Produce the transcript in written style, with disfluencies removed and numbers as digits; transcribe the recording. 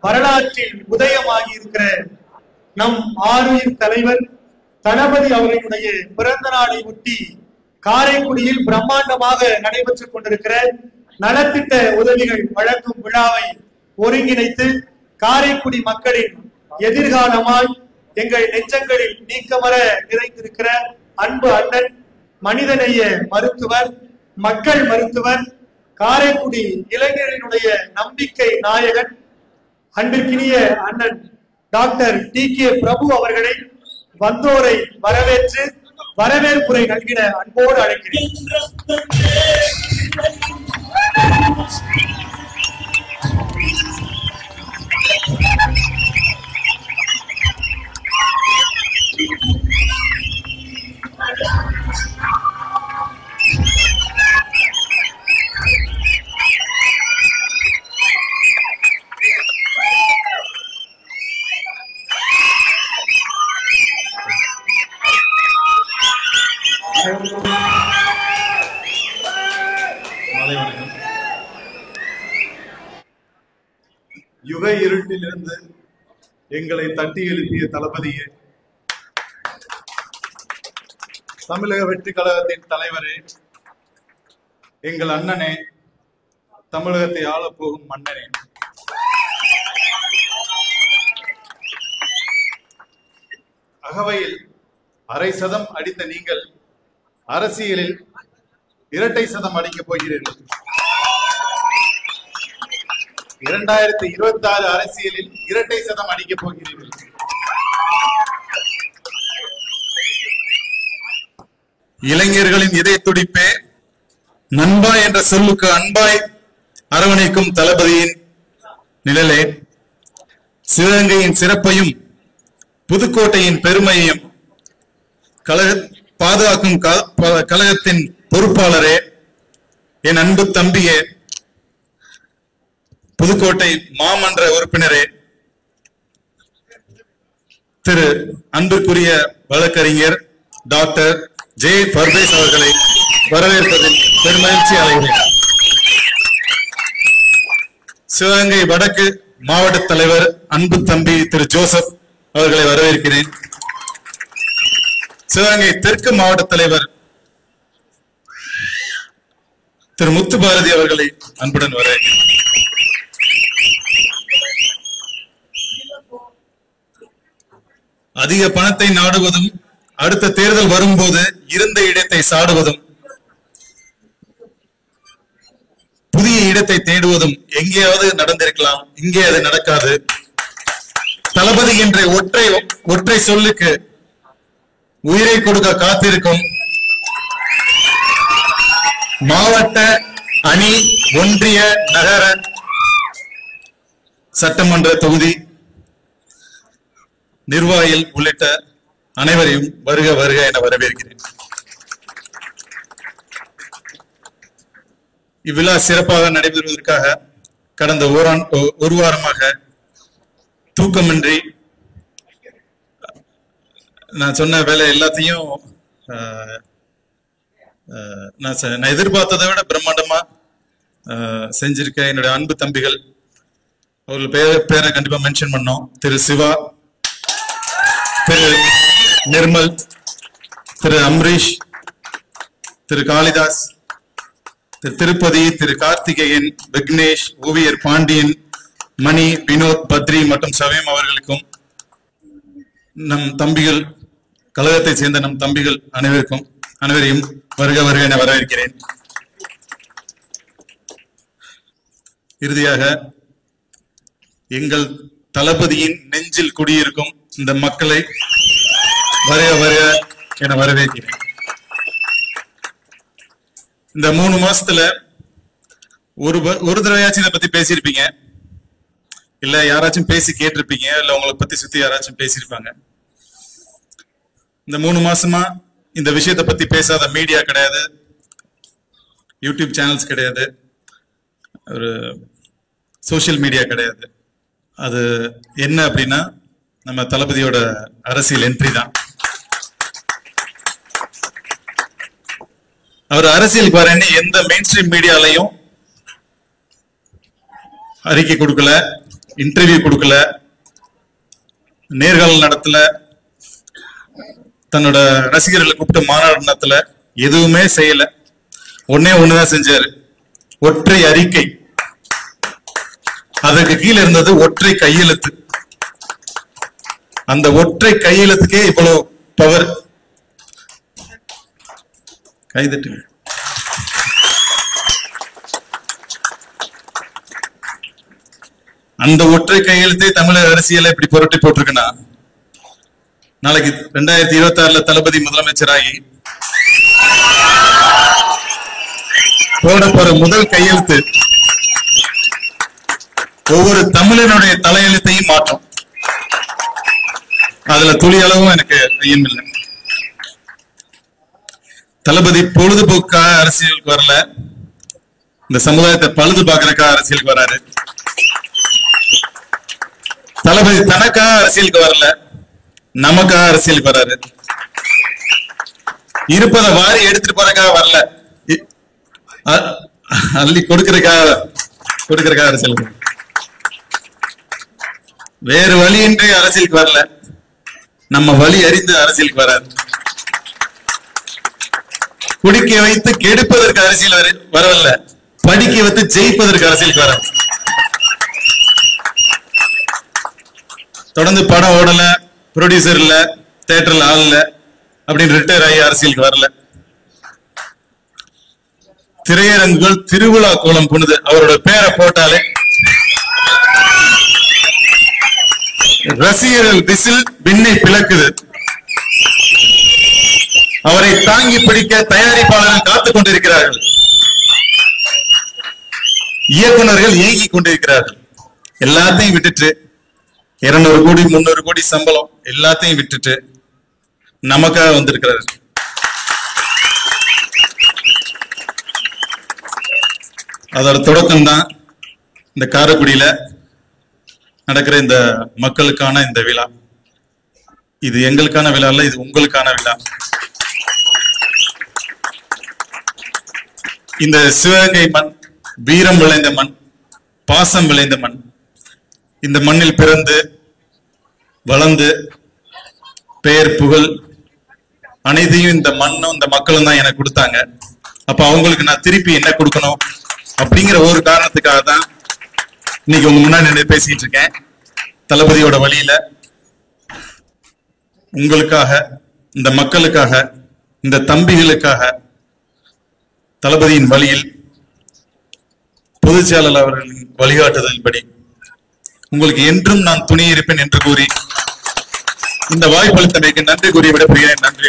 வரலாற்றில் உதயமாகி இருக்கிற நம் ஆளுயிர் தலைவர் தளபதி அவர்களுடைய பிறந்த நாளை ஒட்டி காரைக்குடியில் பிரம்மாண்டமாக நடைபெற்றுக் கொண்டிருக்கிற நலத்திட்ட உதவிகள் வழங்கும் விழாவை ஒருங்கிணைத்து காரைக்குடி மக்களின் எதிர்காலமாய் எங்கள் நெஞ்சங்களில் நீக்கமர நிறைந்திருக்கிற அன்பு அண்ணன், மனிதநேய மருத்துவர், மக்கள் மருத்துவர், காரைக்குடி இளைஞர்களினுடைய நம்பிக்கை நாயகன், அன்பிற்கினிய அண்ணன் டாக்டர் டி.கே. பிரபு அவர்களை வந்தோரை வரவேற்று வரவேற்புரை நல்கிட அன்போடு அழைக்கிறேன். யுக இருட்டிலிருந்து எங்களை தட்டி எழுப்பிய தளபதியே, தமிழக வெற்றி கழகத்தின் தலைவரே, எங்கள் அண்ணனே, தமிழகத்தை ஆளப்போகும் மன்னனே, அகவையில் அரை சதம் அடித்த நீங்கள் அரசியலில் இரட்டை சதம் அடிக்கப் போகிறீர்கள். 2026 அரசியலில் இரட்டை சதம் அடிக்கப் போகிறீர்கள். இளைஞர்களின் இதய துடிப்பே, நண்பா என்ற சொல்லுக்கு அன்பாய் அரவணைக்கும் தளபதியின் நிழலே, சிவகங்கையின் சிறப்பையும் புதுக்கோட்டையின் பெருமையையும் பாதுகாக்கும் கழகத்தின் பொறுப்பாளரே, என் அன்பு தம்பியே, புதுக்கோட்டை மாமன்ற உறுப்பினரே, திரு அன்புக்குரிய வழக்கறிஞர் டாக்டர் ஜே. பர்வேஸ் அவர்களை வரவேற்பதில் பெருமகிழ்ச்சி அடைகிறேன். சிவகங்கை வடக்கு மாவட்ட தலைவர் அன்பு தம்பி திரு ஜோசப் அவர்களை வரவேற்கிறேன். சிவகங்கை தெற்கு மாவட்ட தலைவர் திரு முத்து பாரதி அவர்களை அன்புடன் வரவேற்கிறேன். அதிக பணத்தை நாடுவதும், அடுத்த தேர்தல் வரும்போது இருந்த இடத்தை சாடுவதும், புதிய இடத்தை தேடுவதும் எங்கேயாவது நடந்திருக்கலாம், இங்கே அது நடக்காது. தளபதி என்ற ஒற்றை சொல்லுக்கு உயிரை கொடுக்க காத்திருக்கும் மாவட்ட, அணி, ஒன்றிய, நகர, சட்டமன்ற தொகுதி நிர்வாகிகள் உள்ளிட்ட அனைவரையும் வருக வருக என வரவேற்கிறேன். இவ்விழா சிறப்பாக நடைபெறுவதற்காக கடந்த ஒரு வாரமாக தூக்கமின்றி நான் சொன்ன வேலை எல்லாத்தையும் நான் எதிர்பார்த்ததை விட பிரம்மாண்டமா செஞ்சிருக்க என்னுடைய அன்பு தம்பிகள், அவர்கள் பேரை கண்டிப்பா மென்ஷன் பண்ணோம். திரு சிவா, திரு நிர்மல், திரு அம்ரீஷ், திரு காளிதாஸ், திரு திருப்பதி, திரு கார்த்திகேயன், விக்னேஷ், ஓவியர் பாண்டியன், மணி, வினோத், பத்ரி மற்றும் சமயம் அவர்களுக்கும், நம் தம்பிகள், கழகத்தை சேர்ந்த நம் தம்பிகள் அனைவரையும் வருக வருக என வரவேற்கிறேன். இறுதியாக எங்கள் தளபதியின் நெஞ்சில் குடியிருக்கும் இந்த மக்களை வருக வருக என வரவேற்கிறேன். இந்த 3 மாசத்துல ஒரு தடவையாச்சும் இதை பத்தி பேசியிருப்பீங்க, இல்ல யாராச்சும் பேசி கேட்டிருப்பீங்க, இல்ல உங்களை பத்தி சுத்தி யாராச்சும் பேசியிருப்பாங்க. இந்த 3 மாசமா இந்த விஷயத்தை பத்தி பேசாத மீடியா கிடையாது, யூடியூப் சேனல்ஸ் கிடையாது, ஒரு சோசியல் மீடியா கிடையாது. அது என்ன அப்படின்னா நம்ம தளபதியோட அரசியல் என்ட்ரி தான். அவர் அரசியலுக்கு வரேன்னு எந்த மெயின் ஸ்ட்ரீம் மீடியாலையும் அறிக்கை கொடுக்கல, இன்டர்வியூ கொடுக்கல, நேர்காணல் நடத்தல, தன்னோட ரசிகர்களை கூப்பிட்டு மாநாடு நடத்தல, எதுவுமே செய்யல. ஒண்ணுதான் செஞ்சாரு, ஒற்றை அறிக்கை. அதற்கு கீழே இருந்தது ஒற்றை கையெழுத்து. அந்த ஒற்றை கையெழுத்துக்கே இவ்வளவு பவர். கைதட்டு. அந்த ஒற்றை கையெழுத்தே தமிழக அரசியலை இப்படி புரட்டி போட்டிருக்குன்னா, நாளைக்கு 2026 தளபதி முதலமைச்சராகி போட போற முதல் கையெழுத்து ஒவ்வொரு தமிழனுடைய தலையெழுத்தையும் மாற்றும். அதுல துளி அளவும் எனக்கு ஐயம் இல்லை. தளபதி பொழுதுபோக்காக அரசியலுக்கு வரல, இந்த சமுதாயத்தை பழுது பார்க்கறதுக்காக அரசியலுக்கு வராரு. தளபதி தனக்காக அரசியலுக்கு வரல, நமக்காக அரசியலுக்கு வராரு. இருப்பதை வாரி எடுத்துட்டு போறதுக்காக வரல, அள்ளி கொடுக்கறதுக்காக அரசியலுக்கு. வேறு வழியின்றி அரசியலுக்கு வரல, நம்ம வழி அறிந்து அரசியலுக்கு வராது. குடிக்க வைத்து கெடுப்பதற்கு அரசியல் வரவில்லை, படிக்க வைத்து ஜெயிப்பதற்கு அரசியலுக்கு வராது. தொடர்ந்து படம் ஓடல, ப்ரொடியூசர் இல்ல, தியேட்டர்ல ஆள் இல்ல அப்படின்னு ரிட்டையர் ஆகி அரசியலுக்கு வரல. திரையரங்குகள் திருவிழா கோலம் புணுது. அவரோட பேரை போட்டாலே ரசிகர்கள் விசில் விண்ணை பிளக்குது. அவரை தாங்கி பிடிக்க தயாரிப்பாளர்கள் காத்துக் கொண்டிருக்கிறார்கள், இயக்குநர்கள் ஏங்கிக் கொண்டிருக்கிறார்கள். எல்லாத்தையும் விட்டுட்டு 200 கோடி 300 கோடி சம்பளம் எல்லாத்தையும் விட்டுட்டு நமக்காக வந்திருக்கிறார். அதோட தொடக்கம் தான் இந்த காரைக்குடியில நடக்கிற இந்த மக்களுக்கான இந்த விழா. இது எங்களுக்கான விழா இல்ல, இது உங்களுக்கான விழா. இந்த சிவகங்கை மண் வீரம் விளைந்த மண், பாசம் விளைந்த மண். இந்த மண்ணில் பிறந்து வளர்ந்து பெயர் புகழ் அனைத்தையும் இந்த மண்ணும் இந்த மக்களும் தான் எனக்கு கொடுத்தாங்க. அப்ப அவங்களுக்கு நான் திருப்பி என்ன கொடுக்கணும் அப்படிங்கிற ஒரு காரணத்துக்காக தான் இன்னைக்கு உங்க முன்னாடி நின்று பேசிட்டு இருக்கேன். தளபதியோட வழியில உங்களுக்காக, இந்த மக்களுக்காக, இந்த தம்பிகளுக்காக தளபதியின் வழியில் பொதுச் செயலாளர் அவர்களின் வழிகாட்டுதலின்படி உங்களுக்கு என்றும் நான் துணை இருப்பேன் என்று கூறி இந்த வாய்ப்பளித்தமைக்கு நன்றி கூறி விடைபெறுகிறேன். நன்றி.